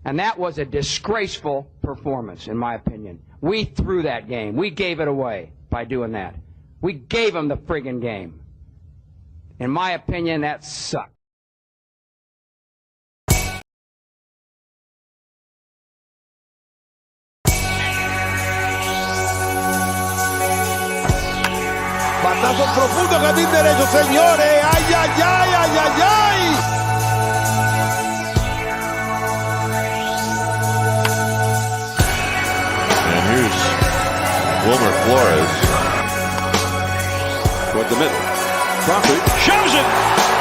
And that was a disgraceful performance, in my opinion. We threw that game. We gave it away by doing that. We gave them the friggin' game. In my opinion, that sucked. Batazo profundo, jardín derecho, señores. ¡Ay, ay, ay, ay, ay, ay! And here's Wilmer Flores toward the middle. Crawford shows it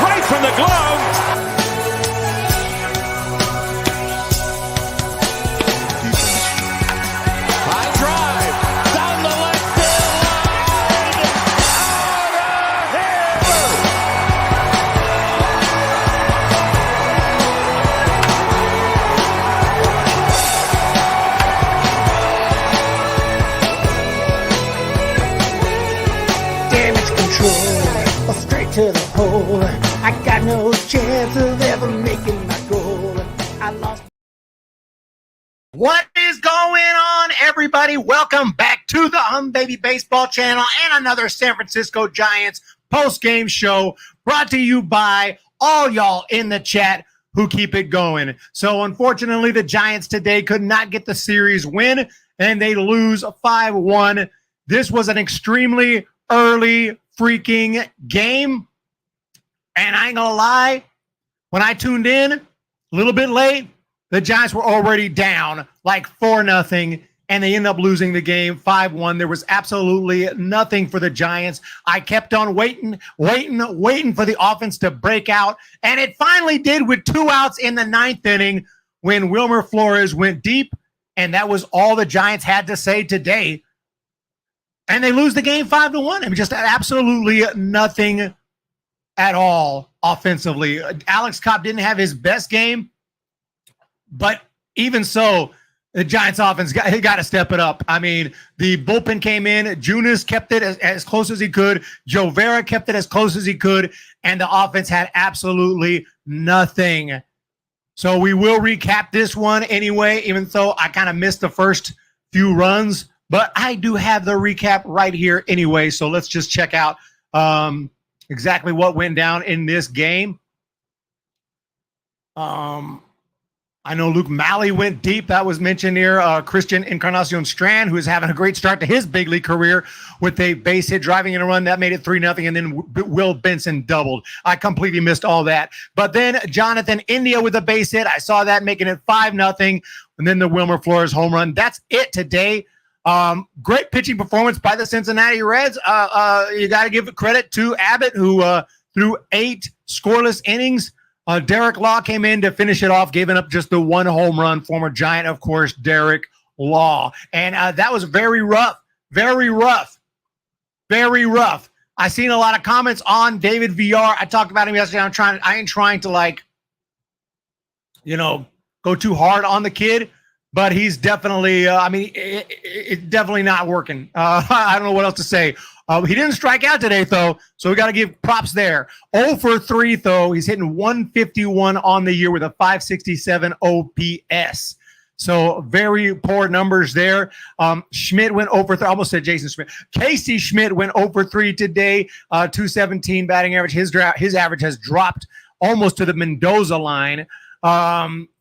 right from the glove. High drive down the left field line. Out of here. Damage control, straight to the hole. I got no chance of ever making my goal. I lost. What is going on, everybody? Welcome back to the Baby Baseball channel and another San Francisco Giants post-game show brought to you by all y'all in the chat who keep it going. So, unfortunately, the Giants today could not get the series win, and they lose 5-1. This was an extremely early freaking game, and I ain't gonna lie, when I tuned in a little bit late, the Giants were already down like 4-0, and they ended up losing the game 5-1. There was absolutely nothing for the Giants. I kept on waiting for the offense to break out, and it finally did with 2 outs in the 9th inning when Wilmer Flores went deep, and that was all the Giants had to say today. And they lose the game 5-1. I mean, just absolutely nothing at all offensively. Alex Cobb didn't have his best game, but even so, the Giants offense got to step it up. I mean, the bullpen came in. Junis kept it as close as he could. Joe Vera kept it as close as he could. And the offense had absolutely nothing. So we will recap this one anyway, even though I kind of missed the first few runs. But I do have the recap right here anyway. So let's just check out exactly what went down in this game. I know Luke Malley went deep. That was mentioned here. Christian Encarnacion Strand, who is having a great start to his big league career with a base hit driving in a run. That made it 3-0, and then Will Benson doubled. I completely missed all that. But then Jonathan India with a base hit. I saw that, making it 5-0, and then the Wilmer Flores home run. That's it today. Great pitching performance by the Cincinnati Reds. You got to give credit to Abbott, who threw 8 scoreless innings. Derek Law came in to finish it off, giving up just the 1 home run. Former Giant, of course, Derek Law. And that was very rough. Very rough. Very rough. I seen a lot of comments on David VR. I talked about him yesterday. I ain't trying to go too hard on the kid, but he's definitely, it's definitely not working. I don't know what else to say. He didn't strike out today, though, so we got to give props there. 0 for 3, though. He's hitting 151 on the year with a 567 OPS. So very poor numbers there. Schmidt went 0 for 3. I almost said Jason Schmidt. Casey Schmidt went 0 for 3 today, 217 batting average. His average has dropped almost to the Mendoza line.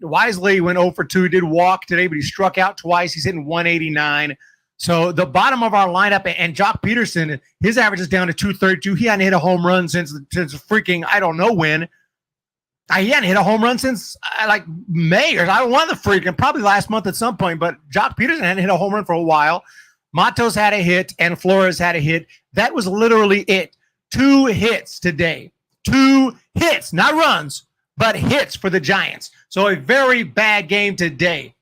Wisely went 0 for 2, did walk today, but he struck out twice. He's hitting 189. So the bottom of our lineup, and Jock Peterson, his average is down to 232. He hadn't hit a home run since freaking I don't know when. He hadn't hit a home run since May or I don't want the freaking probably last month at some point. But Jock Peterson hadn't hit a home run for a while. Matos had a hit and Flores had a hit. That was literally it. 2 hits today. 2 hits, not runs, but hits for the Giants. So a very bad game today.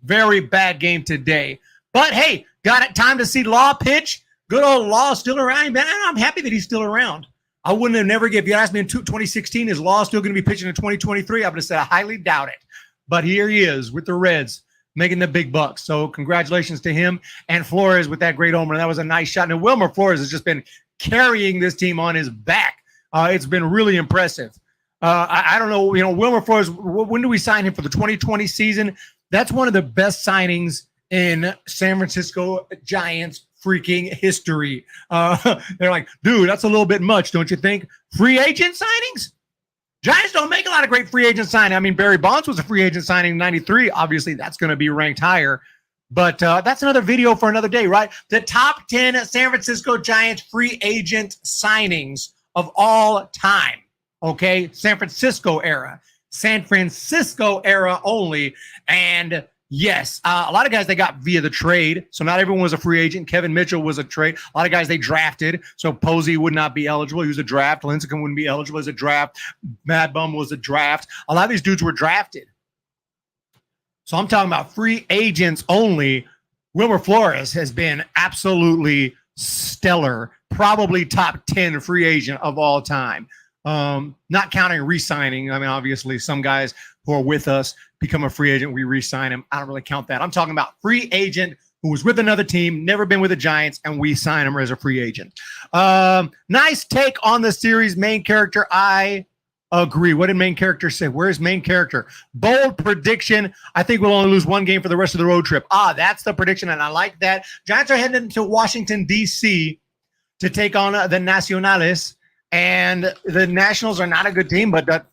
Very bad game today. But, hey, got it time to see Law pitch. Good old Law still around. Man, I'm happy that he's still around. I wouldn't have never if you asked me in 2016, is Law still going to be pitching in 2023? I would have said I highly doubt it. But here he is with the Reds making the big bucks. So congratulations to him and Flores with that great home run. That was a nice shot. And Wilmer Flores has just been carrying this team on his back. It's been really impressive. I don't know, Wilmer Flores, when do we sign him for the 2020 season? That's one of the best signings in San Francisco Giants freaking history. They're like, dude, that's a little bit much, don't you think? Free agent signings? Giants don't make a lot of great free agent signing. I mean, Barry Bonds was a free agent signing in 93. Obviously, that's going to be ranked higher. But that's another video for another day, right? The top 10 San Francisco Giants free agent signings of all time. Okay? San Francisco era only. And yes, a lot of guys they got via the trade. So not everyone was a free agent. Kevin Mitchell was a trade. A lot of guys they drafted. So Posey would not be eligible. He was a draft. Lincecum wouldn't be eligible as a draft. Mad Bum was a draft. A lot of these dudes were drafted. So I'm talking about free agents only. Wilmer Flores has been absolutely stellar. Probably top 10 free agent of all time. Not counting re-signing. I mean, obviously, some guys who are with us become a free agent. We re-sign him. I don't really count that. I'm talking about free agent who was with another team, never been with the Giants, and we sign him as a free agent. Nice take on the series. Main character, I agree. What did main character say? Where's main character? Bold prediction. I think we'll only lose one game for the rest of the road trip. That's the prediction, and I like that. Giants are heading to Washington, D.C. to take on the Nacionales. And the Nationals are not a good team, but not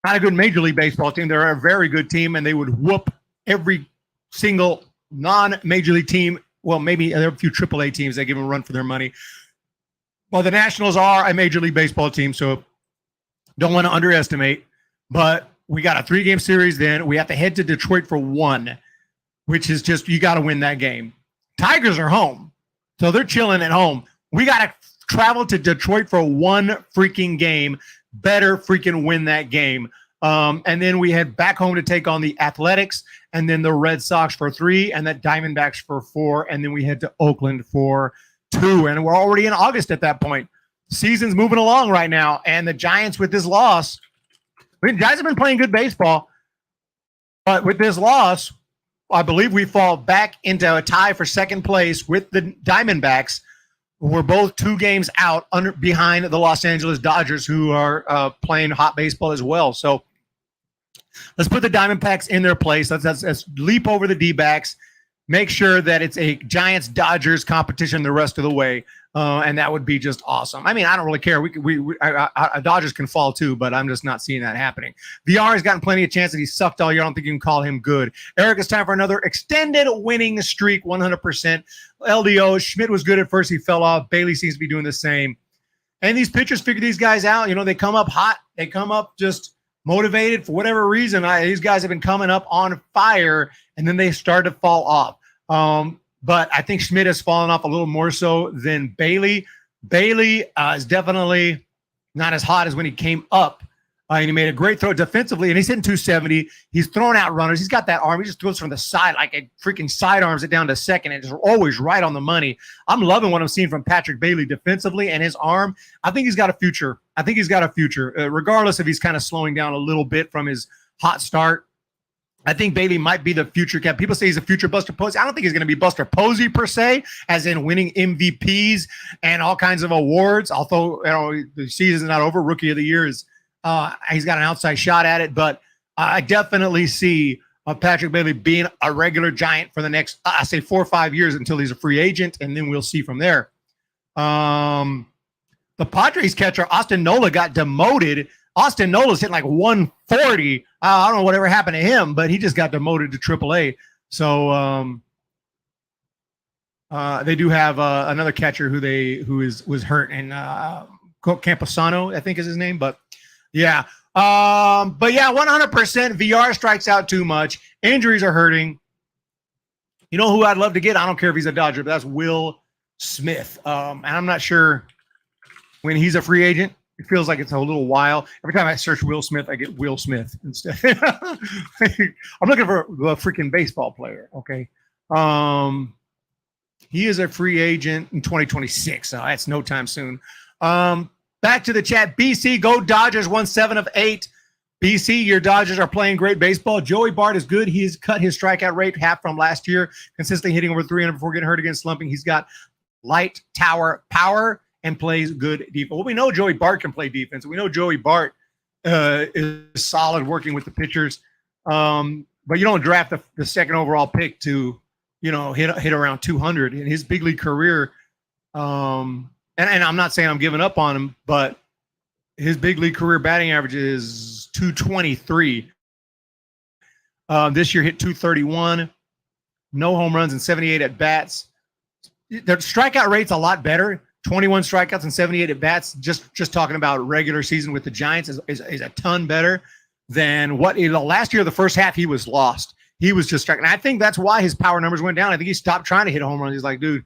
a good Major League Baseball team. They're a very good team, and they would whoop every single non-Major League team. Well, maybe there are a few AAA teams that give them a run for their money. Well, the Nationals are a Major League Baseball team, so don't want to underestimate. But we got a 3-game series then. We have to head to Detroit for one, which is just, you got to win that game. Tigers are home, so they're chilling at home. We got to travel to Detroit for one freaking game. Better freaking win that game. And then we head back home to take on the Athletics, and then the Red Sox for 3, and the Diamondbacks for 4, and then we head to Oakland for 2. And we're already in August at that point. Season's moving along right now, and the Giants with this loss, the Giants have been playing good baseball, but with this loss, I believe we fall back into a tie for second place with the Diamondbacks. We're both 2 games out behind the Los Angeles Dodgers, who are playing hot baseball as well. So let's put the Diamondbacks in their place. Let's leap over the D-backs, make sure that it's a Giants-Dodgers competition the rest of the way, and that would be just awesome. I mean, I don't really care. Dodgers can fall too, but I'm just not seeing that happening. VR has gotten plenty of chances. He sucked all year. I don't think you can call him good. Eric, it's time for another extended winning streak, 100%. LDO, Schmidt was good at first. He fell off. Bailey seems to be doing the same. And these pitchers figure these guys out. They come up hot. They come up just motivated for whatever reason. These guys have been coming up on fire, and then they start to fall off. But I think Schmidt has fallen off a little more so than Bailey. Bailey is definitely not as hot as when he came up. And he made a great throw defensively, and he's hitting 270. He's throwing out runners. He's got that arm. He just throws from the side like a freaking sidearms it down to second, and it's always right on the money. I'm loving what I'm seeing from Patrick Bailey defensively and his arm. I think he's got a future. Regardless if he's kind of slowing down a little bit from his hot start. I think Bailey might be the future cap. People say he's a future Buster Posey. I don't think he's going to be Buster Posey per se, as in winning MVPs and all kinds of awards. Although the season's not over, Rookie of the Year is he's got an outside shot at it. But I definitely see Patrick Bailey being a regular Giant for the next, I say 4 or 5 years until he's a free agent, and then we'll see from there. The Padres catcher Austin Nola got demoted. Austin Nola's hitting like 140. I don't know whatever happened to him, but he just got demoted to AAA. So they do have another catcher who was hurt, and Camposano, I think is his name. But yeah, 100%. VR strikes out too much. Injuries are hurting. You know who I'd love to get? I don't care if he's a Dodger, but that's Will Smith. And I'm not sure when he's a free agent. It feels like it's a little while. Every time I search Will Smith, I get Will Smith instead. I'm looking for a freaking baseball player, okay? He is a free agent in 2026, so that's no time soon. Back to the chat. BC, go Dodgers, won 7 of 8. BC, your Dodgers are playing great baseball. Joey Bart is good. He's cut his strikeout rate half from last year, consistently hitting over 300 before getting hurt against slumping. He's got light tower power and plays good defense. Well, we know Joey Bart can play defense. We know Joey Bart is solid working with the pitchers. But you don't draft the second overall pick to, hit around 200 in his big league career. And I'm not saying I'm giving up on him, but his big league career batting average is 223. This year hit 231, no home runs and 78 at bats. Their strikeout rate's a lot better. 21 strikeouts and 78 at bats. Just talking about regular season with the Giants is a ton better than what last year. The first half he was lost. He was just striking. I think that's why his power numbers went down. I think he stopped trying to hit a home run. He's like, dude,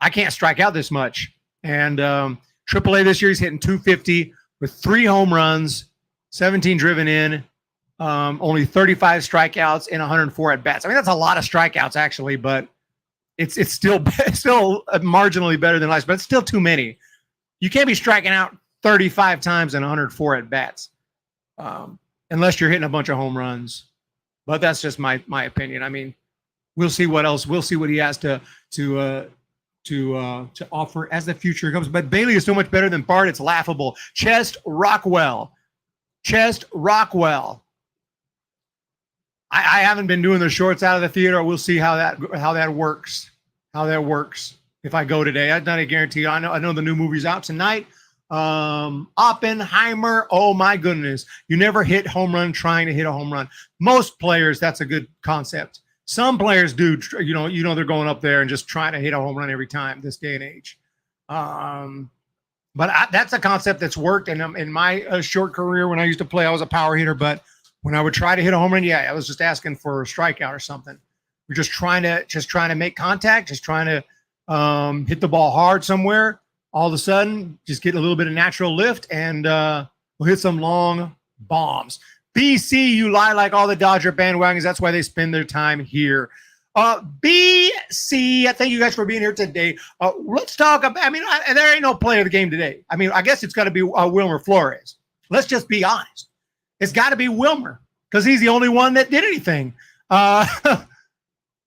I can't strike out this much. And AAA this year he's hitting 250 with 3 home runs, 17 driven in. Only 35 strikeouts and 104 at bats. I mean, that's a lot of strikeouts actually, but it's still marginally better than last, but it's still too many. You can't be striking out 35 times and 104 at bats, unless you're hitting a bunch of home runs. But that's just my opinion. I mean, we'll see what else. We'll see what he has to offer as the future comes. But Bailey is so much better than Bart. It's laughable. Chest Rockwell. I haven't been doing the shorts out of the theater. We'll see how that works. If I go today, that's not a guarantee. I know the new movie's out tonight. Oppenheimer. Oh my goodness! You never hit home run trying to hit a home run. Most players, that's a good concept. Some players do. They're going up there and just trying to hit a home run every time this day and age. But that's a concept that's worked. And in my short career, when I used to play, I was a power hitter, but when I would try to hit a home run, I was just asking for a strikeout or something. We're just trying to make contact, just trying to hit the ball hard somewhere. All of a sudden, just get a little bit of natural lift, and we'll hit some long bombs. BC, you lie like all the Dodger bandwagons. That's why they spend their time here. BC, thank you guys for being here today. Let's talk about, there ain't no player of the game today. I guess it's got to be Wilmer Flores. Let's just be honest. It's got to be Wilmer because he's the only one that did anything.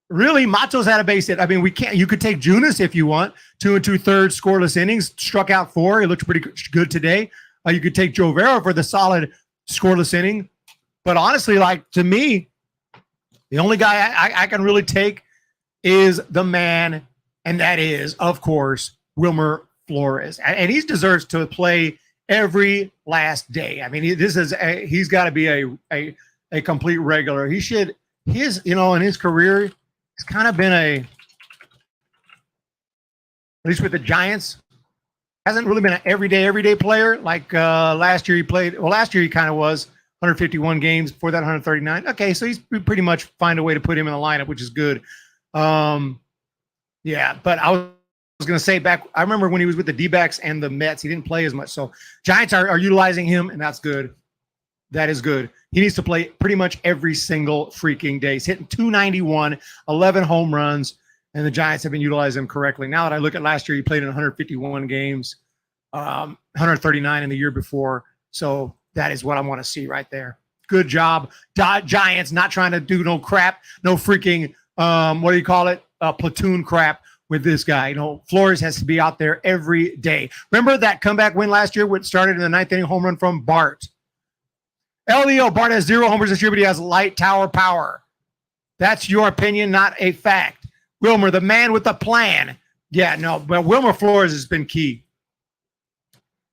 Really, Matos had a base hit. We can't. You could take Junis if you want. 2 2/3 scoreless innings, struck out 4. He looked pretty good today. You could take Joe Vera for the solid scoreless inning. But honestly, to me, the only guy I can really take is the man, and that is, of course, Wilmer Flores. And he deserves to play every last day. He's got to be a complete regular. He should, in his career, it's kind of been at least with the Giants, hasn't really been an everyday player. Like last year he played, last year he kind of was 151 games, before that 139. Okay, so he's pretty much find a way to put him in the lineup, which is good. But I was going to say back, I remember when he was with the D-backs and the Mets, he didn't play as much. So Giants are utilizing him, and that's good. That is good. He needs to play pretty much every single freaking day. He's hitting 291, 11 home runs, and the Giants have been utilizing him correctly. Now that I look at last year, he played in 151 games, 139 in the year before. So that is what I want to see right there. Good job. Giants not trying to do no crap, no freaking, platoon crap with this guy. Flores has to be out there every day. Remember that comeback win last year, which started in the 9th inning home run from Bart. LEO, Bart has 0 homers this year, but he has light tower power. That's your opinion, not a fact. Wilmer, the man with the plan. Yeah, no, but Wilmer Flores has been key.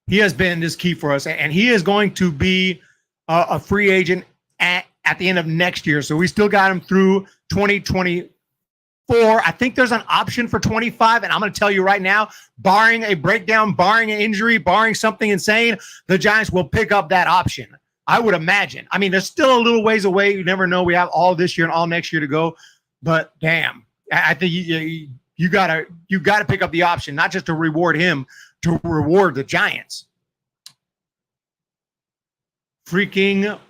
He has been this key for us, and he is going to be a free agent at the end of next year. So we still got him through 2024. I think there's an option for 25, and I'm going to tell you right now, barring a breakdown, barring an injury, barring something insane, the Giants will pick up that option. I would imagine. There's still a little ways away. You never know. We have all this year and all next year to go, but damn, I think you gotta pick up the option, not just to reward him, to reward the Giants. Freaking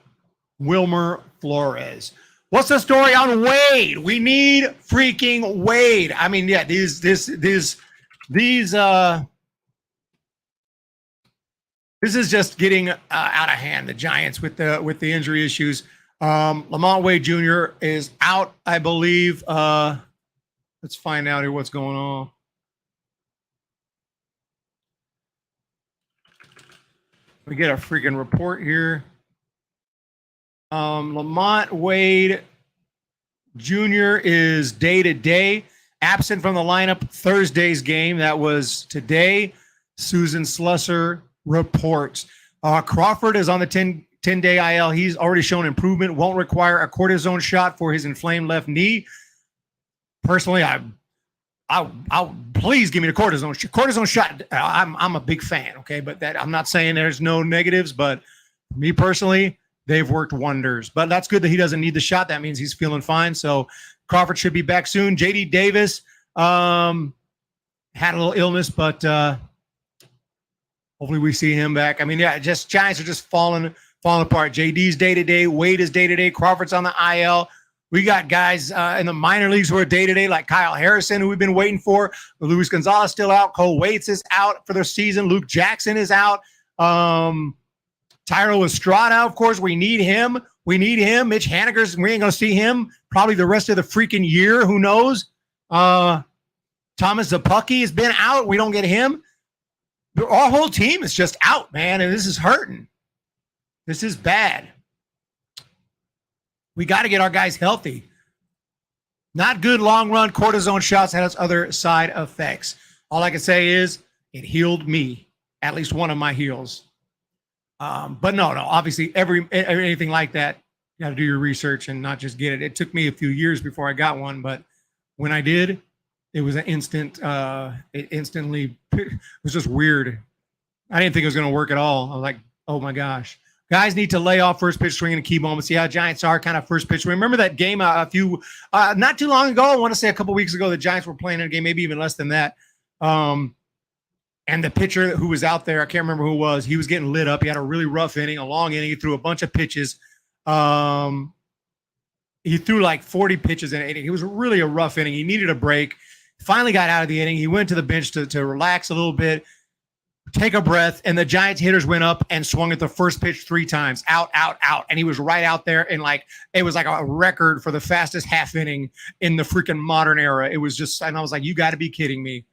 Wilmer Flores. What's the story on Wade? We need freaking Wade. This is just getting out of hand. The Giants with the injury issues. Lamont Wade Jr. is out, I believe. Let's find out here what's going on. We get a freaking report here. Lamont Wade Jr. is day-to-day, absent from the lineup Thursday's game. That was today. Susan Slusser reports. Crawford is on the 10-day IL. He's already shown improvement, won't require a cortisone shot for his inflamed left knee. Personally, I'll please give me the cortisone shot. I'm a big fan, okay? But that I'm not saying there's no negatives, but me personally, they've worked wonders. But that's good that he doesn't need the shot. That means he's feeling fine. So Crawford should be back soon. JD Davis had a little illness, but hopefully we see him back. I mean, yeah, just Giants are just falling apart. JD's day-to-day. Wade is day-to-day. Crawford's on the IL. We got guys in the minor leagues who are day-to-day, like Kyle Harrison, who we've been waiting for. Luis Gonzalez still out. Cole Waits is out for the season. Luke Jackson is out. Tyro Estrada, of course, we need him. Mitch Haniger's, we ain't going to see him probably the rest of the freaking year. Who knows? Thomas Zapucki has been out. We don't get him. Our whole team is just out, man, and this is hurting. This is bad. We got to get our guys healthy. Not good long run. Cortisone shots had its other side effects. All I can say is it healed me, at least one of my heels. But no, obviously anything like that, you got to do your research and not just get it. It took me a few years before I got one, but when I did, it was an instant, it was just weird. I didn't think it was going to work at all. I was like, oh my gosh. Guys need to lay off first pitch swinging in key moments. See how Giants are kind of first pitch. Remember that game not too long ago, I want to say a couple weeks ago, the Giants were playing in a game, maybe even less than that. And the pitcher who was out there, I can't remember who it was, he was getting lit up. He had a really rough inning, a long inning. He threw a bunch of pitches. He threw like 40 pitches in an inning. It was really a rough inning. He needed a break. Finally got out of the inning. He went to the bench to relax a little bit, take a breath, and the Giants hitters went up and swung at the first pitch 3 times. Out. And he was right out there, and it was like a record for the fastest half inning in the freaking modern era. It was just, and I was like, you got to be kidding me.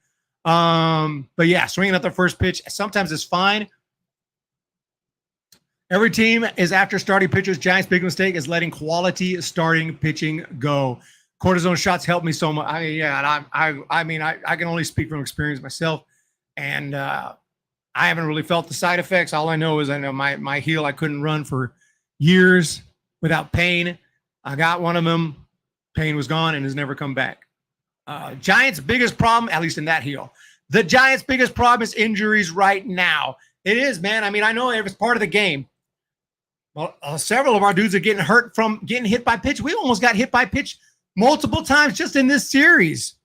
But yeah, swinging at the first pitch sometimes is fine. Every team is after starting pitchers. Giants' big mistake is letting quality starting pitching go. Cortisone shots help me so much. I mean, I can only speak from experience myself, and I haven't really felt the side effects. All I know is I know my heel, I couldn't run for years without pain. I got one of them. Pain was gone and has never come back. Giants' biggest problem, at least in that heel, the Giants' biggest problem is injuries right now. It is, man. I mean, I know it's part of the game. Well, several of our dudes are getting hurt from getting hit by pitch. We almost got hit by pitch multiple times just in this series.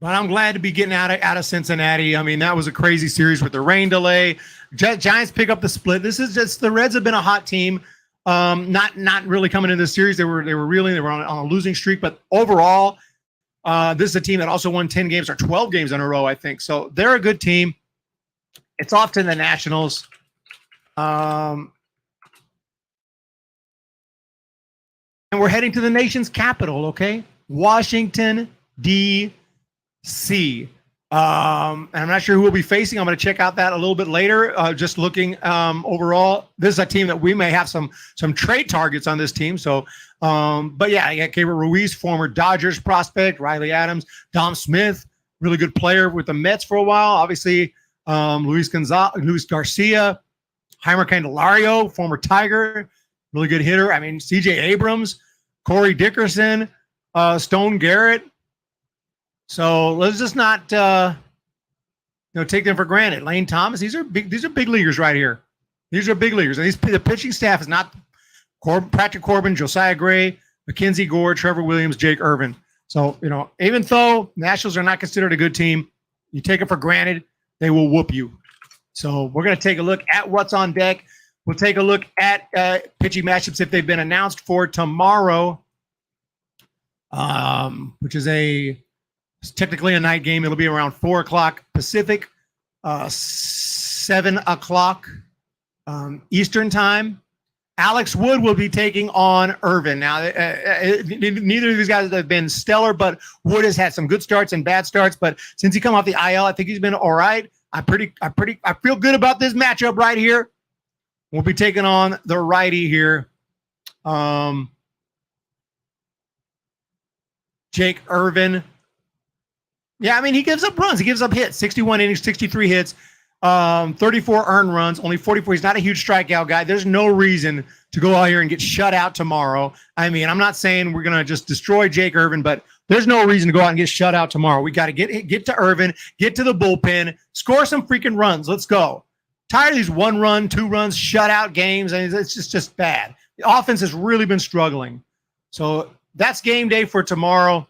But I'm glad to be getting out of Cincinnati. I mean, that was a crazy series with the rain delay. Giants pick up the split. This is just, the Reds have been a hot team. Not really coming into this series. They were on a losing streak, but overall, this is a team that also won 10 games or 12 games in a row, I think. So they're a good team. It's off to the Nationals. And we're heading to the nation's capital, okay? Washington, D.C. And I'm not sure who we'll be facing. I'm going to check out that a little bit later. Just looking overall, this is a team that we may have some trade targets on this team. So, but yeah, I got Gabriel Ruiz, former Dodgers prospect, Riley Adams, Dom Smith, really good player with the Mets for a while. Obviously, Luis Garcia, Heimer Candelario, former Tiger, really good hitter. I mean, C.J. Abrams, Corey Dickerson, Stone Garrett. So let's just not, take them for granted. Lane Thomas, these are big leaguers right here. These are big leaguers. And the pitching staff is not Patrick Corbin, Josiah Gray, Mackenzie Gore, Trevor Williams, Jake Irvin. So, even though Nationals are not considered a good team, you take it for granted, they will whoop you. So we're going to take a look at what's on deck. We'll take a look at pitching matchups if they've been announced for tomorrow, which is it's technically a night game. It'll be around 4 o'clock Pacific, 7 o'clock Eastern time. Alex Wood will be taking on Irvin. Now, neither of these guys have been stellar, but Wood has had some good starts and bad starts. But since he come off the IL, I think he's been all right. I feel good about this matchup right here. We'll be taking on the righty here. Jake Irvin. Yeah, I mean, he gives up runs. He gives up hits. 61 innings, 63 hits, 34 earned runs, only 44. He's not a huge strikeout guy. There's no reason to go out here and get shut out tomorrow. I mean, I'm not saying we're going to just destroy Jake Irvin, but there's no reason to go out and get shut out tomorrow. We got to get to Irvin, get to the bullpen, score some freaking runs. Let's go. Tired of these 1 run, 2 runs, shutout games. I mean, it's just bad. The offense has really been struggling. So that's game day for tomorrow.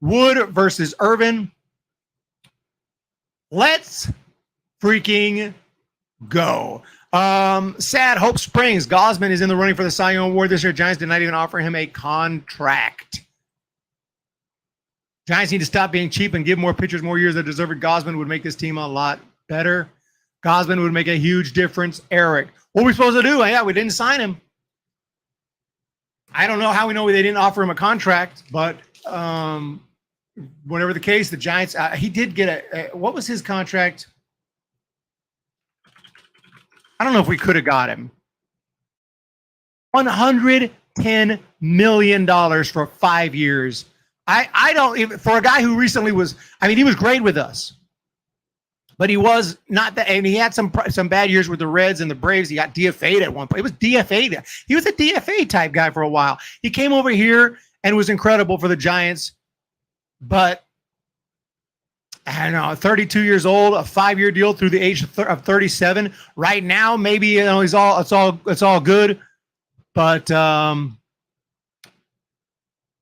Wood versus Irvin. Let's freaking go. Sad Hope Springs. Gosman is in the running for the Cy Young Award this year. Giants did not even offer him a contract. Giants need to stop being cheap and give more pitchers more years that deserve it. Gosman would make this team a lot better. Gosman would make a huge difference. Eric, what are we supposed to do? Yeah, we didn't sign him. I don't know how we know they didn't offer him a contract, but whatever the case, the Giants, he did get what was his contract? I don't know if we could have got him. $110 million for 5 years. I don't even, for a guy who recently was, I mean, he was great with us, but he was not that, and he had some bad years with the Reds and the Braves. He got DFA'd at one point. It was DFA'd. He was a DFA type guy for a while. He came over here and was incredible for the Giants, but I don't know, 32 years old, a 5-year deal through the age of 37. Right now, maybe it's all good, but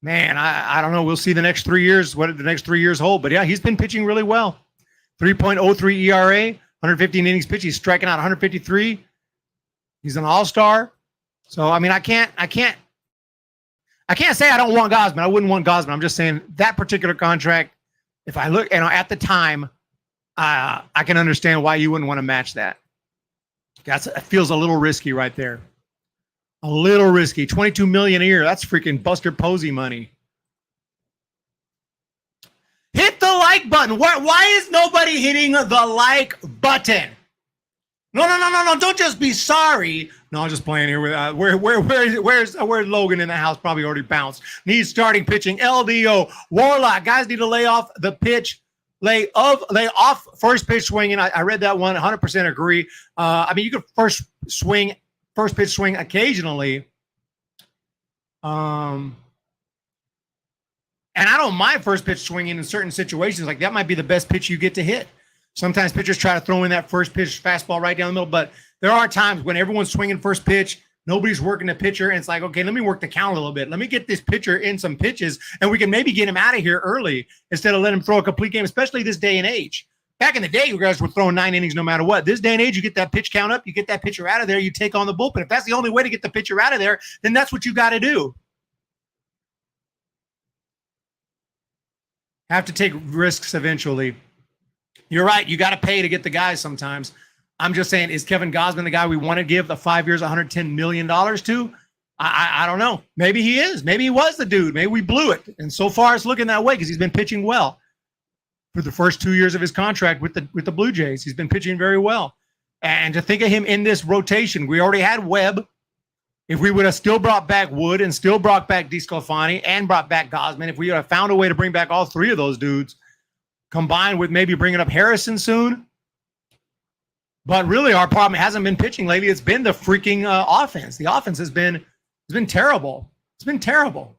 man, I don't know. We'll see the next 3 years, what the next 3 years hold. But yeah, he's been pitching really well. 3.03 ERA, 115 innings pitched. He's striking out 153. He's an all-star. So I mean, I can't say I don't want Gosman. I wouldn't want Gosman. I'm just saying that particular contract, if I look, and at the time, I can understand why you wouldn't want to match that. It feels a little risky right there. A little risky. $22 million a year. That's freaking Buster Posey money. Hit the like button. Why is nobody hitting the like button? No. Don't just be sorry. No, I'm just playing here with where's Logan in the house? Probably already bounced. Needs starting pitching. LDO. Warlock. Guys need to lay off the pitch. Lay off first pitch swinging. I read that one. 100% agree. I mean, you could first pitch swing occasionally. And I don't mind first pitch swinging in certain situations. Like that might be the best pitch you get to hit. Sometimes pitchers try to throw in that first pitch fastball right down the middle, but there are times when everyone's swinging first pitch, nobody's working the pitcher, and it's like, okay, let me work the count a little bit. Let me get this pitcher in some pitches, and we can maybe get him out of here early instead of letting him throw a complete game, especially this day and age. Back in the day, you guys were throwing 9 innings no matter what. This day and age, you get that pitch count up, you get that pitcher out of there, you take on the bullpen. If that's the only way to get the pitcher out of there, then that's what you got to do. Have to take risks eventually. You're right. You got to pay to get the guys sometimes. I'm just saying, is Kevin Gosman the guy we want to give the 5 years, $110 million to? I don't know. Maybe he is. Maybe he was the dude. Maybe we blew it. And so far, it's looking that way because he's been pitching well for the first 2 years of his contract with the Blue Jays. He's been pitching very well. And to think of him in this rotation, we already had Webb. If we would have still brought back Wood and still brought back DeSclafani and brought back Gosman, if we would have found a way to bring back all 3 of those dudes, combined with maybe bringing up Harrison soon. But really, our problem hasn't been pitching lately. It's been the freaking offense. The offense has been terrible. It's been terrible.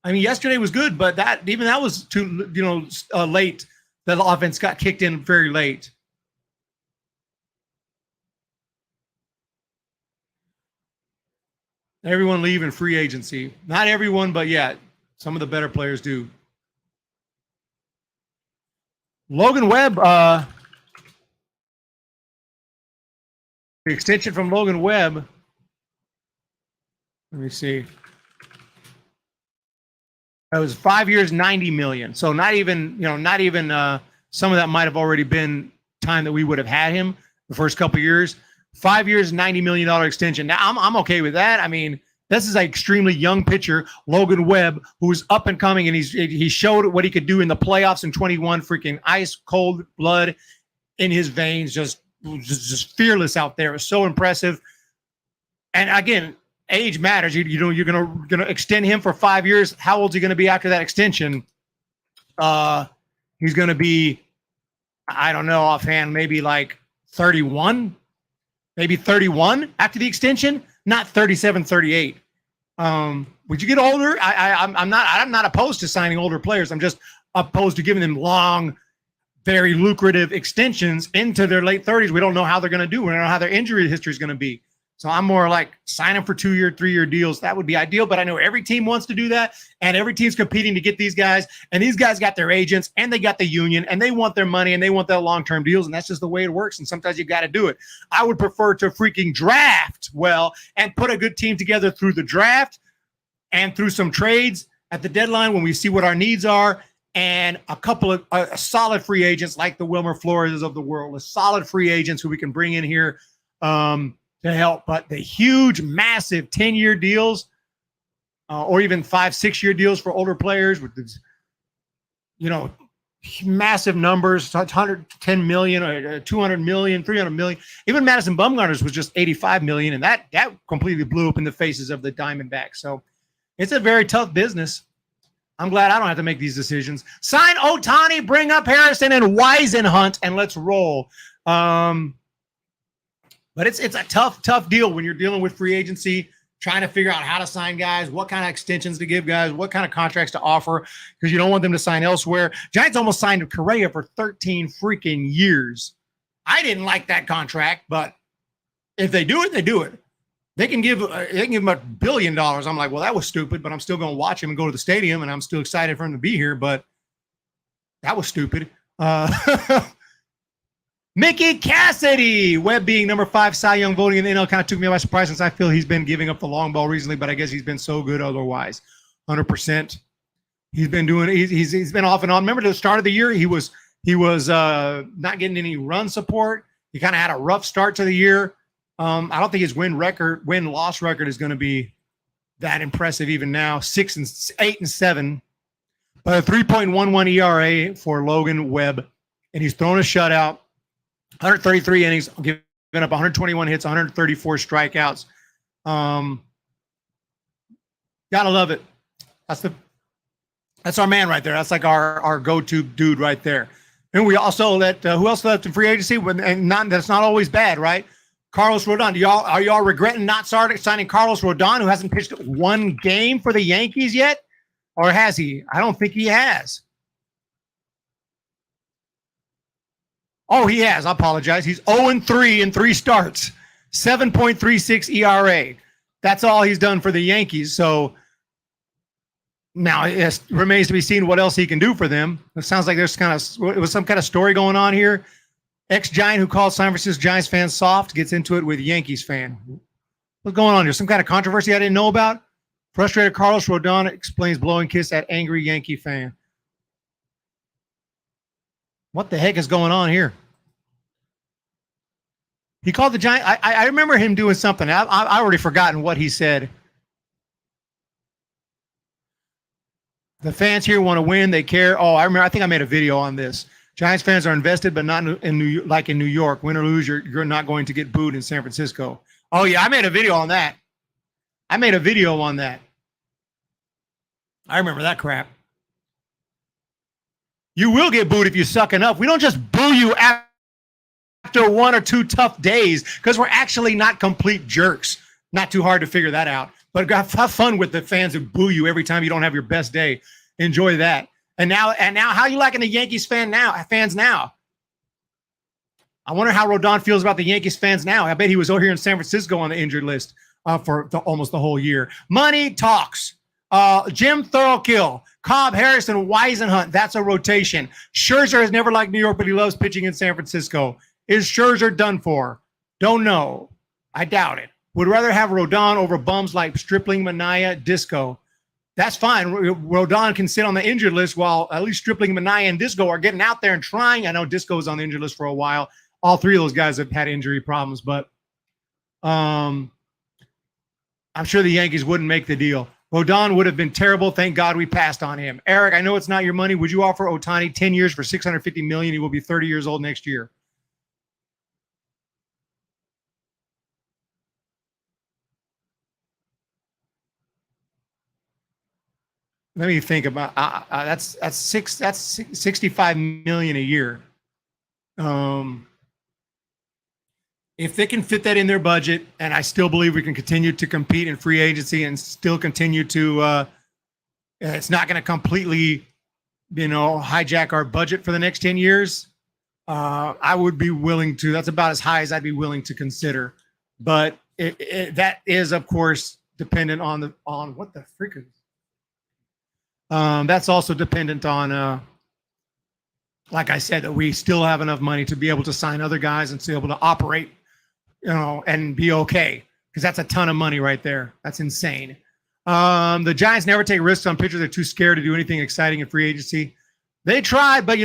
I mean, yesterday was good, but that was too late. The offense got kicked in very late. Everyone leaving free agency. Not everyone, but yeah, some of the better players do. Logan Webb, the extension from Logan Webb. Let me see. That was 5 years, $90 million. So not even some of that might have already been time that we would have had him the first couple of years. 5 years, $90 million extension. Now, I'm okay with that. I mean, this is an extremely young pitcher, Logan Webb, who's up and coming, and he showed what he could do in the playoffs in 21. Freaking ice cold blood in his veins, just fearless out there. It was so impressive. And again, age matters. You're gonna extend him for 5 years. How old is he gonna be after that extension? He's gonna be, I don't know offhand, maybe like 31, maybe 31 after the extension, not 37, 38. Would you get older? I'm not opposed to signing older players. I'm just opposed to giving them long, very lucrative extensions into their late 30s. We don't know how they're going to do. We don't know how their injury history is going to be. So I'm more like sign them for 2-year, 3-year deals. That would be ideal, but I know every team wants to do that, and every team's competing to get these guys, and these guys got their agents, and they got the union, and they want their money, and they want their long-term deals, and that's just the way it works, and sometimes you got to do it. I would prefer to freaking draft well and put a good team together through the draft and through some trades at the deadline when we see what our needs are, and a couple of solid free agents like the Wilmer Flores of the world, a solid free agents who we can bring in here to help. But the huge, massive 10-year deals or even 5-6-year deals for older players with this, massive numbers, 110 million or 200 million, 300 million. Even Madison Bumgarner's was just 85 million, and that completely blew up in the faces of the Diamondbacks. So it's a very tough business. I'm glad I don't have to make these decisions. Sign Ohtani, bring up Harrison and Whisenhunt, and let's roll. But it's a tough deal when you're dealing with free agency, trying to figure out how to sign guys, what kind of extensions to give guys, what kind of contracts to offer, because you don't want them to sign elsewhere. Giants almost signed Correa for 13 freaking years. I didn't like that contract, but if they do it, they do it. They can give him $1 billion. I'm like, well, that was stupid, but I'm still going to watch him and go to the stadium, and I'm still excited for him to be here, but that was stupid. Mickey Cassidy, Webb being number 5 Cy Young voting in the NL kind of took me by surprise since I feel he's been giving up the long ball recently, but I guess he's been so good otherwise. 100%. He's been doing it. He's been off and on. Remember, at the start of the year, he was not getting any run support. He kind of had a rough start to the year. I don't think his win-loss record is going to be that impressive even now. 8-7, but a 3.11 ERA for Logan Webb, and he's thrown a shutout. 133 innings, giving up 121 hits, 134 strikeouts. Gotta love it. That's our man right there. That's like our go-to dude right there. And we also let who else left in free agency? That's not always bad, right? Carlos Rodon. Are y'all regretting not signing Carlos Rodon, who hasn't pitched one game for the Yankees yet? Or has he? I don't think he has. Oh, he has. I apologize. He's 0-3 in 3 starts, 7.36 ERA. That's all he's done for the Yankees. So now it remains to be seen what else he can do for them. It sounds like it was some kind of story going on here. Ex-Giant who calls San Francisco Giants fans soft gets into it with Yankees fan. What's going on here? Some kind of controversy I didn't know about? Frustrated Carlos Rodon explains blowing kiss at angry Yankee fan. What the heck is going on here? He called the Giants. I remember him doing something. I already forgotten what he said. The fans here want to win. They care. Oh, I remember. I think I made a video on this. Giants fans are invested, but not in New York. Win or lose, you're not going to get booed in San Francisco. Oh yeah, I made a video on that. I remember that crap. You will get booed if you suck enough. We don't just boo you after 1 or 2 tough days because we're actually not complete jerks. Not too hard to figure that out. But have fun with the fans who boo you every time you don't have your best day. Enjoy that. And now, how you liking the Yankees fans now? I wonder how Rodon feels about the Yankees fans now. I bet he was over here in San Francisco on the injured list for almost the whole year. Money talks. Jim Thorokill, Cobb, Harrison, Whisenhunt. That's a rotation. Scherzer has never liked New York, but he loves pitching in San Francisco. Is Scherzer done for? Don't know. I doubt it. Would rather have Rodon over bums like Stripling, Manaea, Disco. That's fine. Rodon can sit on the injured list while at least Stripling, Manaea, and Disco are getting out there and trying. I know Disco was on the injured list for a while. All 3 of those guys have had injury problems, but I'm sure the Yankees wouldn't make the deal. Rodon would have been terrible. Thank God we passed on him. Eric, I know it's not your money. Would you offer Ohtani 10 years for $650 million? He will be 30 years old next year. Let me think about that's 65 million a year. If they can fit that in their budget, and I still believe we can continue to compete in free agency and still continue to, it's not going to completely, hijack our budget for the next 10 years. I would be willing to. That's about as high as I'd be willing to consider. But that is, of course, dependent on what the frick is. That's also dependent on, like I said, that we still have enough money to be able to sign other guys and to be able to operate, and be okay. Because that's a ton of money right there. That's insane. The Giants never take risks on pitchers. They're too scared to do anything exciting in free agency. They tried, but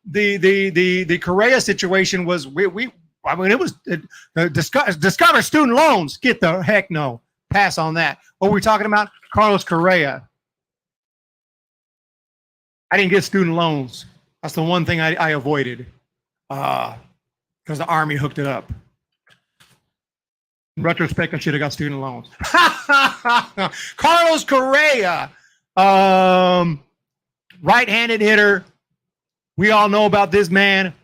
the Correa situation was it was discover student loans. Get the heck no. Pass on that. What were we talking about? Carlos Correa. I didn't get student loans. That's the one thing I avoided because the Army hooked it up. In retrospect, I should have got student loans. Carlos Correa, right-handed hitter. We all know about this man.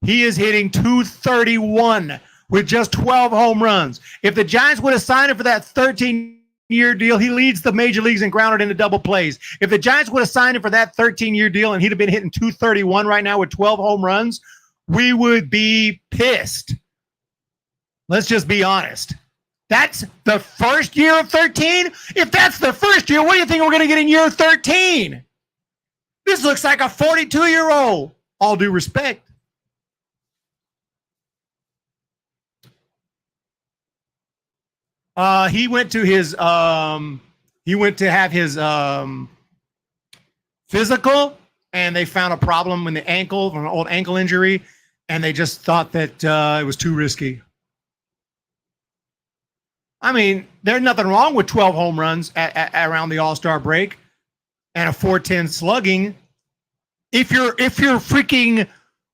He is hitting .231 with just 12 home runs. If the Giants would have signed him for that 13-year deal, he leads the major leagues in grounded into double plays. If the Giants would have signed him for that 13-year deal and he'd have been hitting .231 right now with 12 home runs, we would be pissed. Let's just be honest. That's the first year of 13? If that's the first year, what do you think we're going to get in year 13? This looks like a 42-year-old. All due respect. He went to have his physical, and they found a problem in the ankle, from an old ankle injury, and they just thought that it was too risky. I mean, there's nothing wrong with 12 home runs around the All-Star break and a .410 slugging. If you're freaking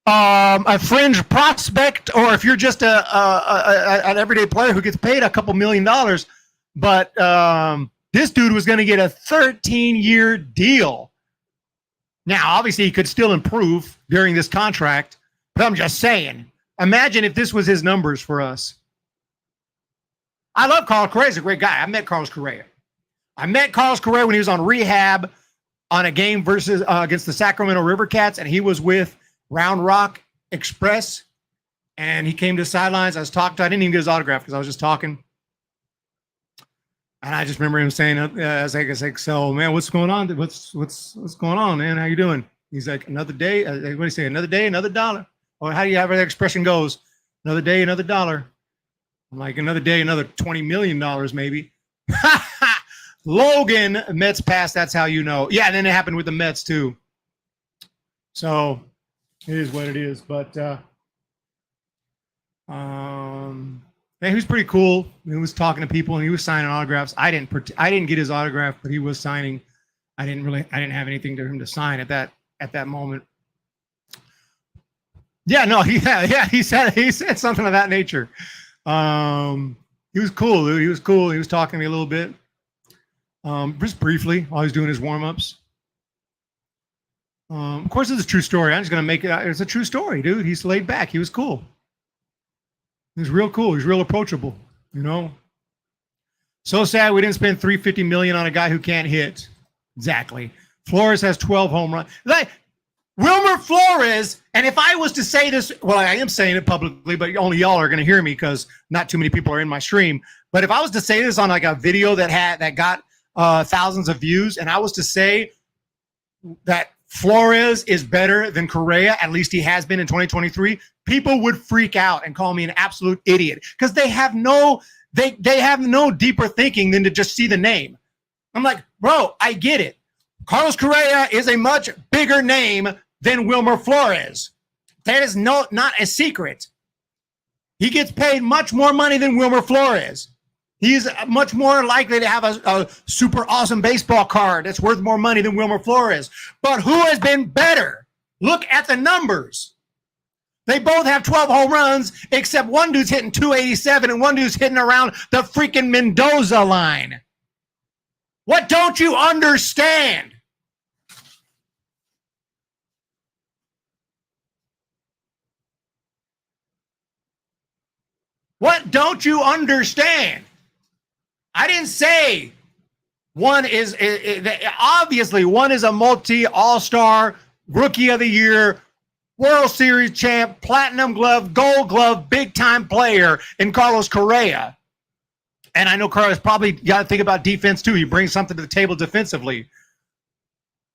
a fringe prospect, or if you're just an everyday player who gets paid a couple $1 million, but this dude was going to get a 13-year deal. Now, obviously, he could still improve during this contract, but I'm just saying, imagine if this was his numbers for us. I love Carlos Correa. He's a great guy. I met Carlos Correa. when he was on rehab on a game against the Sacramento River Cats, and he was with Round Rock Express, and he came to the sidelines. I was talking to him. I didn't even get his autograph because I was just talking. And I just remember him saying, I was like, so, man, what's going on? What's going on, man? How you doing? He's like, another day. What do you say? Another day, another dollar. Or how do you have that expression goes? Another day, another dollar. I'm like, another day, another $20 million maybe. Logan, Mets pass. That's how you know. Yeah, and then it happened with the Mets too. So it is what it is. But man, he was pretty cool. He was talking to people and he was signing autographs. I didn't get his autograph, but he was signing. I didn't have anything to him to sign at that moment. Yeah, no, he said something of that nature. He was cool, dude. He was cool. He was talking to me a little bit. Just briefly while he was doing his warm-ups. Of course, it's a true story. I'm just going to make it out. It's a true story, dude. He's laid back. He was cool. He was real cool. He's real approachable, you know. So sad we didn't spend $350 million on a guy who can't hit. Exactly. Flores has 12 home runs. Like Wilmer Flores, and if I was to say this, well, I am saying it publicly, but only y'all are going to hear me because not too many people are in my stream. But if I was to say this on like a video that got thousands of views, and I was to say that Flores is better than Correa, at least he has been in 2023, people would freak out and call me an absolute idiot because they have no deeper thinking than to just see the name. I'm like, bro, I get it. Carlos Correa is a much bigger name than Wilmer Flores. That is not a secret. He gets paid much more money than Wilmer Flores. He's much more likely to have a super awesome baseball card that's worth more money than Wilmer Flores. But who has been better? Look at the numbers. They both have 12 home runs, except one dude's hitting 287 and one dude's hitting around the freaking Mendoza line. What don't you understand? What don't you understand? I didn't say one is obviously one is a multi-all-star, rookie of the year, World Series champ, platinum glove, gold glove, big-time player in Carlos Correa. And I know Carlos probably got to think about defense too. He brings something to the table defensively.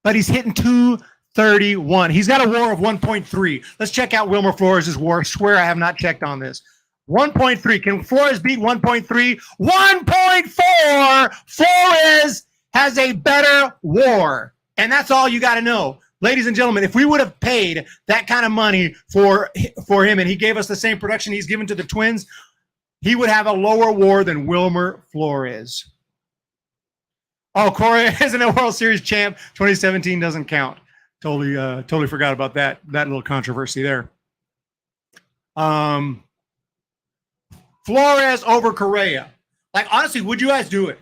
But he's hitting 231. He's got a WAR of 1.3. Let's check out Wilmer Flores' WAR. I swear I have not checked on this. 1.3. Can Flores beat 1.3? 1.4. Flores has a better WAR. And that's all you got to know. Ladies and gentlemen, if we would have paid that kind of money for him and he gave us the same production he's given to the Twins, he would have a lower WAR than Wilmer Flores. Oh, Correa isn't a World Series champ. 2017 doesn't count. Totally forgot about that little controversy there. Flores over Correa. Like, honestly, would you guys do it?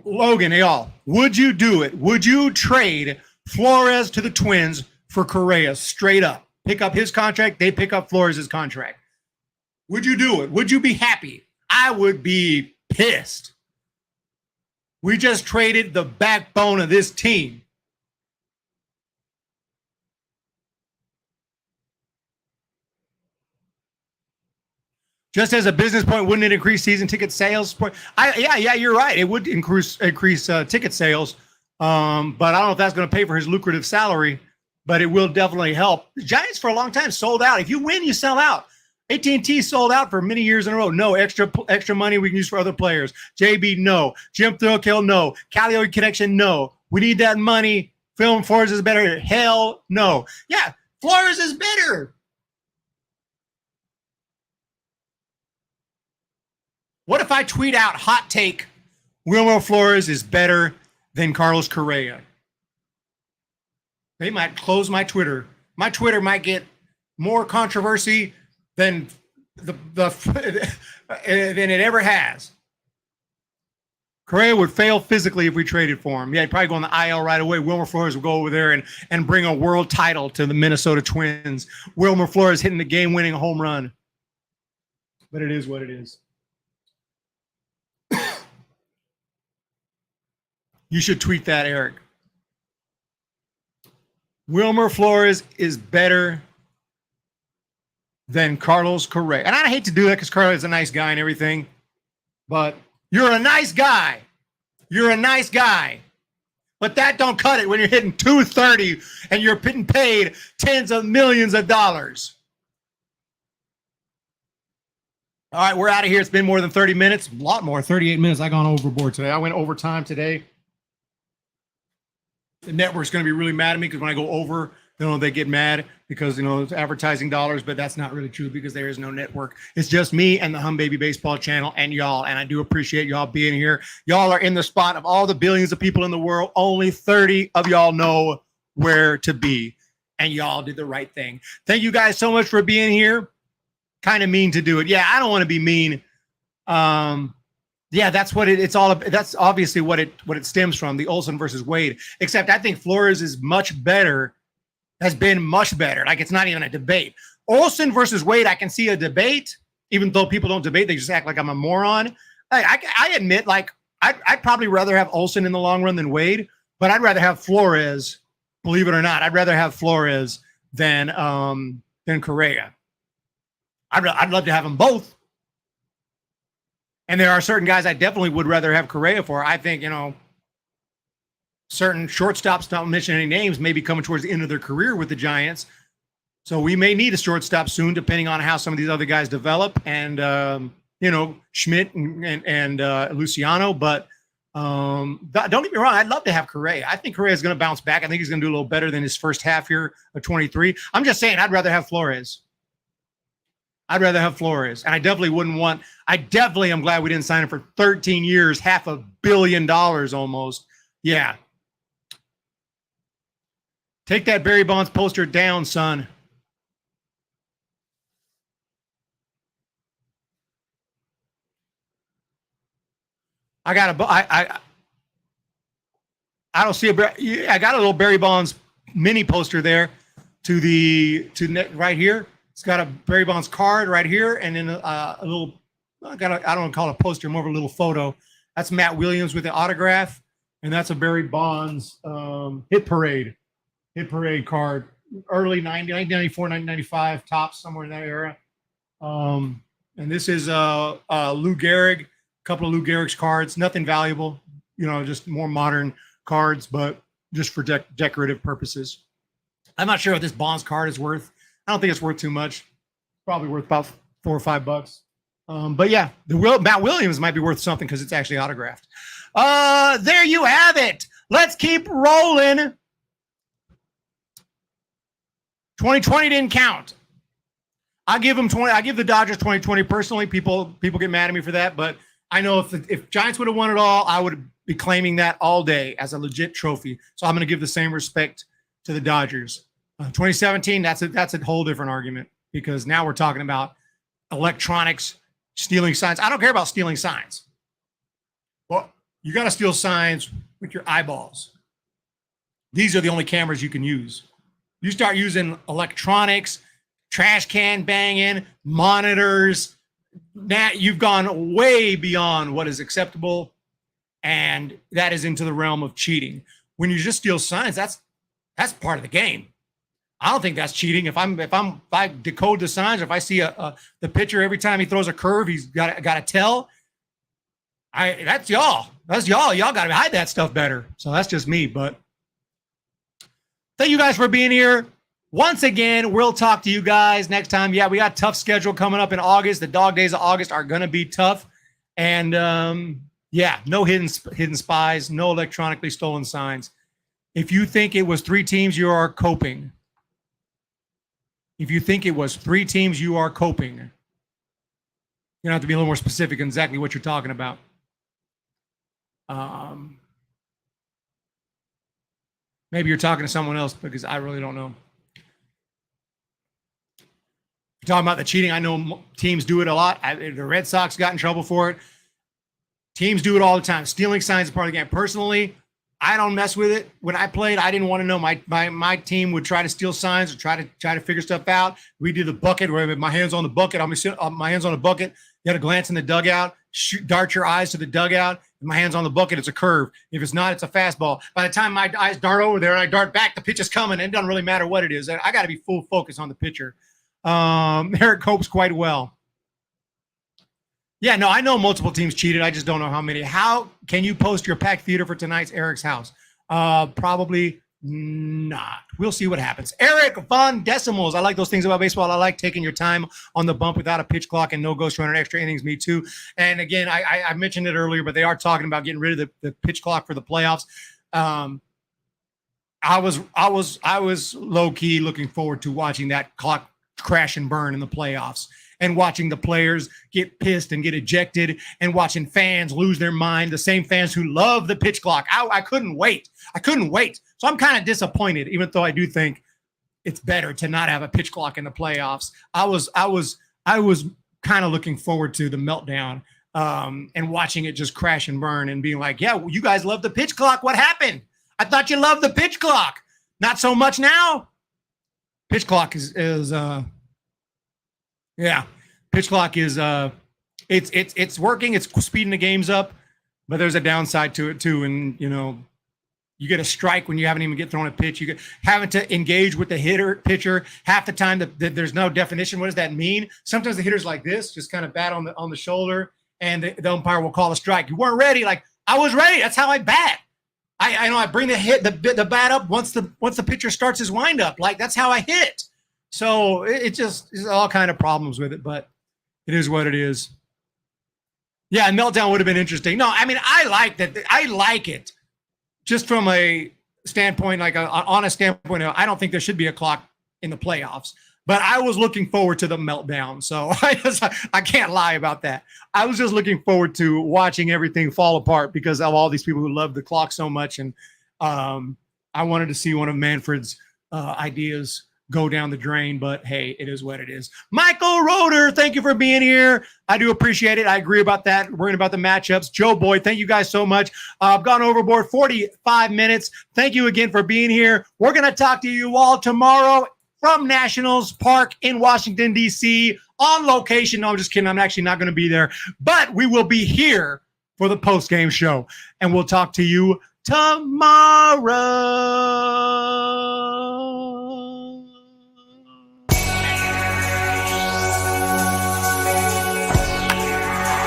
Logan, y'all, would you do it? Would you trade Flores to the Twins for Correa straight up? Pick up his contract, they pick up Flores' contract. Would you do it? Would you be happy? I would be pissed. We just traded the backbone of this team. Just as a business point, wouldn't it increase season ticket sales? Yeah, you're right. It would increase ticket sales, but I don't know if that's going to pay for his lucrative salary. But it will definitely help. The Giants for a long time sold out. If you win, you sell out. AT&T sold out for many years in a row. No extra money we can use for other players. JB, no. Jim Thurkill, no. Calliope Connection, no. We need that money. Film Flores is better. Hell no. Yeah, Flores is better. What if I tweet out, hot take, Wilmer Flores is better than Carlos Correa? They might close my Twitter. My Twitter might get more controversy than than it ever has. Correa would fail physically if we traded for him. Yeah, he'd probably go on the IL right away. Wilmer Flores would go over there and bring a world title to the Minnesota Twins. Wilmer Flores hitting the game-winning home run. But it is what it is. You should tweet that, Eric. Wilmer Flores is better than Carlos Correa. And I hate to do that because Carlos is a nice guy and everything, but you're a nice guy. You're a nice guy. But that don't cut it when you're hitting 230 and you're getting paid tens of millions of dollars. All right, we're out of here. It's been more than 30 minutes. A lot more, 38 minutes. I gone overboard today. I went overtime today. The network's going to be really mad at me because when I go over, they get mad because, it's advertising dollars, but that's not really true because there is no network. It's just me and the Hum Baby Baseball channel and y'all, and I do appreciate y'all being here. Y'all are in the spot of all the billions of people in the world. Only 30 of y'all know where to be, and y'all did the right thing. Thank you guys so much for being here. Kind of mean to do it. Yeah, I don't want to be mean. Yeah, that's what it's all about. That's obviously what it stems from, the Olsen versus Wade. Except I think Flores is much better, has been much better. Like, it's not even a debate. Olsen versus Wade, I can see a debate, even though people don't debate. They just act like I'm a moron. I admit, like, I'd probably rather have Olsen in the long run than Wade, but I'd rather have Flores, believe it or not. I'd rather have Flores than Correa. I'd love to have them both. And there are certain guys I definitely would rather have Correa for. I think, certain shortstops, not mention any names, may be coming towards the end of their career with the Giants. So we may need a shortstop soon, depending on how some of these other guys develop. And, Schmidt and Luciano. But don't get me wrong, I'd love to have Correa. I think Correa is going to bounce back. I think he's going to do a little better than his first half here of 23. I'm just saying I'd rather have Flores. I'd rather have Flores. And I definitely am glad we didn't sign him for 13 years, $500 million almost. Yeah. Take that Barry Bonds poster down, son. I don't see I got a little Barry Bonds mini poster there right here. It's got a Barry Bonds card right here, and then a little. I don't want to call it a poster, more of a little photo. That's Matt Williams with the autograph, and that's a Barry Bonds hit parade card, early 1994, 1995, tops somewhere in that era. And this is Lou Gehrig, a couple of Lou Gehrig's cards, nothing valuable, just more modern cards, but just for decorative purposes. I'm not sure what this Bonds card is worth. I don't think it's worth too much. Probably worth about $4 or $5. But yeah, Matt Williams might be worth something because it's actually autographed. There you have it. Let's keep rolling. 2020 didn't count. I give the Dodgers 2020 personally. People get mad at me for that, but I know if Giants would have won it all, I would be claiming that all day as a legit trophy. So I'm going to give the same respect to the Dodgers. 2017, that's a whole different argument because now we're talking about electronics, stealing signs. I don't care about stealing signs. Well, you got to steal signs with your eyeballs. These are the only cameras you can use. You start using electronics, trash can banging, monitors. Now you've gone way beyond what is acceptable, and that is into the realm of cheating. When you just steal signs, that's part of the game. I don't think that's cheating. If I decode the signs, or if I see the pitcher every time he throws a curve, he's got to tell. That's y'all. That's y'all. Y'all got to hide that stuff better. So that's just me. But thank you guys for being here. Once again, we'll talk to you guys next time. Yeah, we got a tough schedule coming up in August. The dog days of August are going to be tough. And yeah, no hidden spies, no electronically stolen signs. If you think it was 3 teams, you are coping. If you think it was 3 teams, you are coping. You're going to have to be a little more specific in exactly what you're talking about. Maybe you're talking to someone else because I really don't know. You're talking about the cheating. I know teams do it a lot. The Red Sox got in trouble for it. Teams do it all the time. Stealing signs is part of the game. Personally, I don't mess with it. When I played, I didn't want to know. My team would try to steal signs or try to figure stuff out. We did the bucket where my hands on the bucket. My hands on the bucket. You got to glance in the dugout, dart your eyes to the dugout. My hands on the bucket, it's a curve. If it's not, it's a fastball. By the time my eyes dart over there and I dart back, the pitch is coming. It doesn't really matter what it is. I got to be full focus on the pitcher. Eric copes quite well. Yeah, no, I know multiple teams cheated. I just don't know how many. How can you post your packed theater for tonight's Eric's house? Probably not. We'll see what happens. Eric, fun decimals. I like those things about baseball. I like taking your time on the bump without a pitch clock and no ghost runner extra innings. Me too. And again, I mentioned it earlier, but they are talking about getting rid of the pitch clock for the playoffs. I was low key looking forward to watching that clock crash and burn in the playoffs, and watching the players get pissed and get ejected, and watching fans lose their mind, the same fans who love the pitch clock. I couldn't wait. So I'm kind of disappointed, even though I do think it's better to not have a pitch clock in the playoffs. I was kind of looking forward to the meltdown and watching it just crash and burn and being like, yeah, you guys love the pitch clock. What happened? I thought you loved the pitch clock. Not so much now. Pitch clock is pitch clock is it's working. It's speeding the games up, but there's a downside to it too. And you get a strike when you haven't even get thrown a pitch. You get having to engage with the pitcher half the time. That there's no definition. What does that mean? Sometimes the hitter's like this, just kind of bat on the shoulder, and the umpire will call a strike. You weren't ready. Like, I was ready. That's how I bat. I know I bring the bat up once the pitcher starts his windup. Like, that's how I hit. So it just is all kind of problems with it, but it is what it is. Yeah, meltdown would have been interesting. No, I mean, I like that. I like it just from a standpoint, like an honest standpoint. I don't think there should be a clock in the playoffs, But I was looking forward to the meltdown, so I can't lie about that. I was just looking forward to watching everything fall apart because of all these people who love the clock so much, and I wanted to see one of Manfred's ideas go down the drain, but hey, it is what it is. Michael Roeder, thank you for being here. I do appreciate it. I agree about that. Worrying about the matchups. Joe Boyd, thank you guys so much. I've gone overboard 45 minutes. Thank you again for being here. We're going to talk to you all tomorrow from Nationals Park in Washington, D.C. on location. No, I'm just kidding. I'm actually not going to be there, but we will be here for the post-game show, and we'll talk to you tomorrow.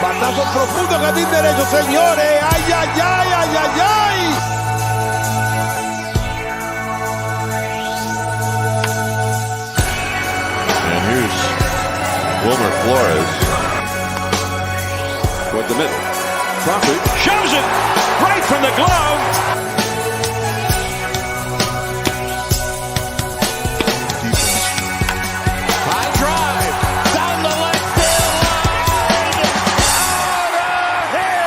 Batazo profundo, jardín derecho, señores. ¡Ay, ay, ay, ay, ay, ay! And here's Wilmer Flores toward the middle. Crawford shows it right from the glove. High drive down the left field line. Out of here.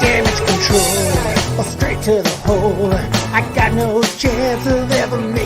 Damage control, straight to the hole. I got no chance of ever making